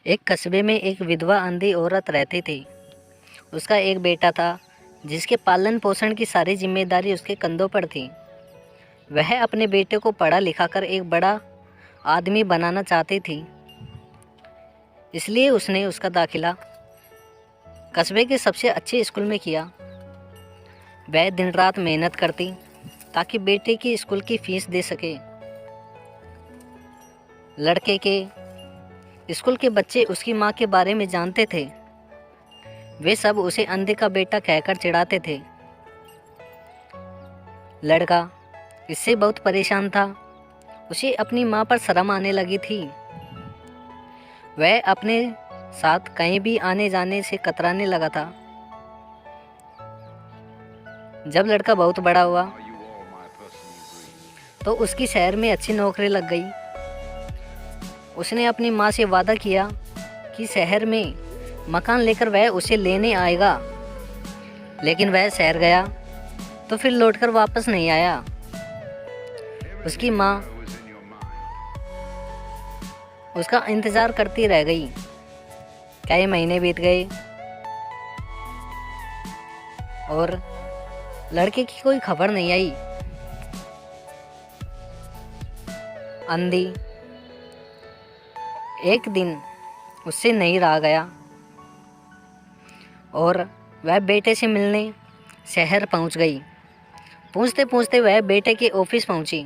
एक कस्बे में एक विधवा अंधी औरत रहती थी। उसका एक बेटा था जिसके पालन पोषण की सारी जिम्मेदारी उसके कंधों पर थी। वह अपने बेटे को पढ़ा लिखा कर एक बड़ा आदमी बनाना चाहती थी, इसलिए उसने उसका दाखिला कस्बे के सबसे अच्छे स्कूल में किया। वह दिन रात मेहनत करती ताकि बेटे की स्कूल की फीस दे सके। लड़के के स्कूल के बच्चे उसकी माँ के बारे में जानते थे। वे सब उसे अंधे का बेटा कहकर चिढ़ाते थे। लड़का इससे बहुत परेशान था। उसे अपनी माँ पर शर्म आने लगी थी। वह अपने साथ कहीं भी आने जाने से कतराने लगा था। जब लड़का बहुत बड़ा हुआ तो उसकी शहर में अच्छी नौकरी लग गई। उसने अपनी माँ से वादा किया कि शहर में मकान लेकर वह उसे लेने आएगा, लेकिन वह शहर गया तो फिर लौटकर वापस नहीं आया। उसकी माँ उसका इंतज़ार करती रह गई। कई महीने बीत गए और लड़के की कोई खबर नहीं आई। अंधी एक दिन उससे नहीं रहा गया और वह बेटे से मिलने शहर पहुंच गई। पूछते पूछते वह बेटे के ऑफिस पहुंची।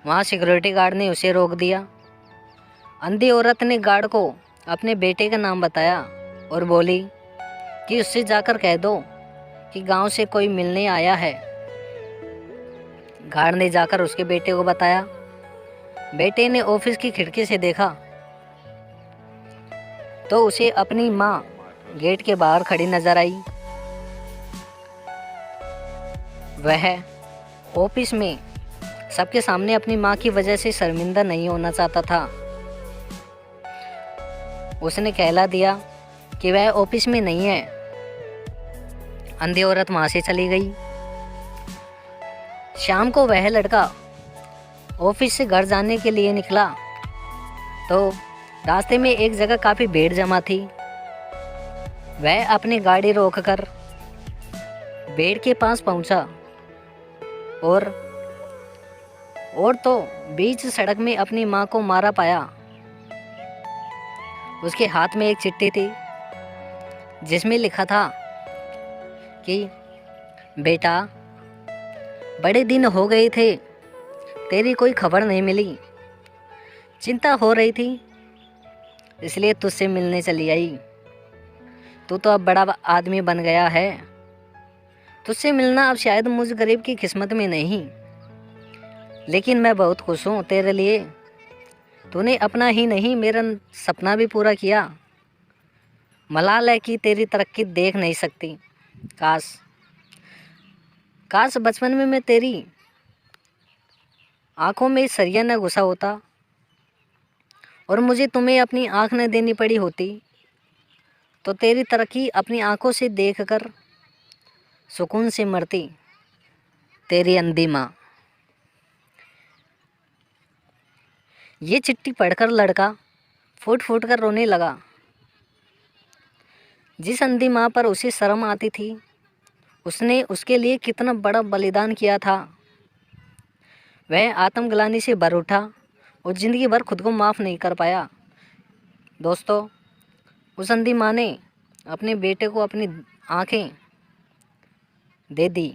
वहां सिक्योरिटी गार्ड ने उसे रोक दिया। अंधी औरत ने गार्ड को अपने बेटे का नाम बताया और बोली कि उससे जाकर कह दो कि गांव से कोई मिलने आया है। गार्ड ने जाकर उसके बेटे को बताया। बेटे ने ऑफिस की खिड़की से देखा तो उसे अपनी माँ गेट के बाहर खड़ी नजर आई। वह ऑफिस में सबके सामने अपनी माँ की वजह से शर्मिंदा नहीं होना चाहता था। उसने कहला दिया कि वह ऑफिस में नहीं है। अंधी औरत वहां से चली गई। शाम को वह लड़का ऑफिस से घर जाने के लिए निकला तो रास्ते में एक जगह काफ़ी भीड़ जमा थी। वह अपनी गाड़ी रोककर भीड़ के पास पहुंचा और तो बीच सड़क में अपनी माँ को मारा पाया। उसके हाथ में एक चिट्ठी थी जिसमें लिखा था कि बेटा, बड़े दिन हो गए थे, तेरी कोई खबर नहीं मिली। चिंता हो रही थी इसलिए तुझसे मिलने चली आई। तू तो अब बड़ा आदमी बन गया है। तुझसे मिलना अब शायद मुझ गरीब की किस्मत में नहीं, लेकिन मैं बहुत खुश हूँ तेरे लिए। तूने अपना ही नहीं मेरा सपना भी पूरा किया। मलाल है कि तेरी तरक्की देख नहीं सकती। काश बचपन में मैं तेरी आंखों में सरिया न घुसा होता और मुझे तुम्हें अपनी आंख न देनी पड़ी होती, तो तेरी तरक्की अपनी आंखों से देखकर सुकून से मरती। तेरी अंधी माँ। ये चिट्ठी पढ़कर लड़का फूट फूट कर रोने लगा। जिस अंधी माँ पर उसे शर्म आती थी, उसने उसके लिए कितना बड़ा बलिदान किया था। वह आत्मग्लानि से भर उठा और ज़िंदगी भर खुद को माफ़ नहीं कर पाया। दोस्तों, उस अंधी माँ ने अपने बेटे को अपनी आँखें दे दी।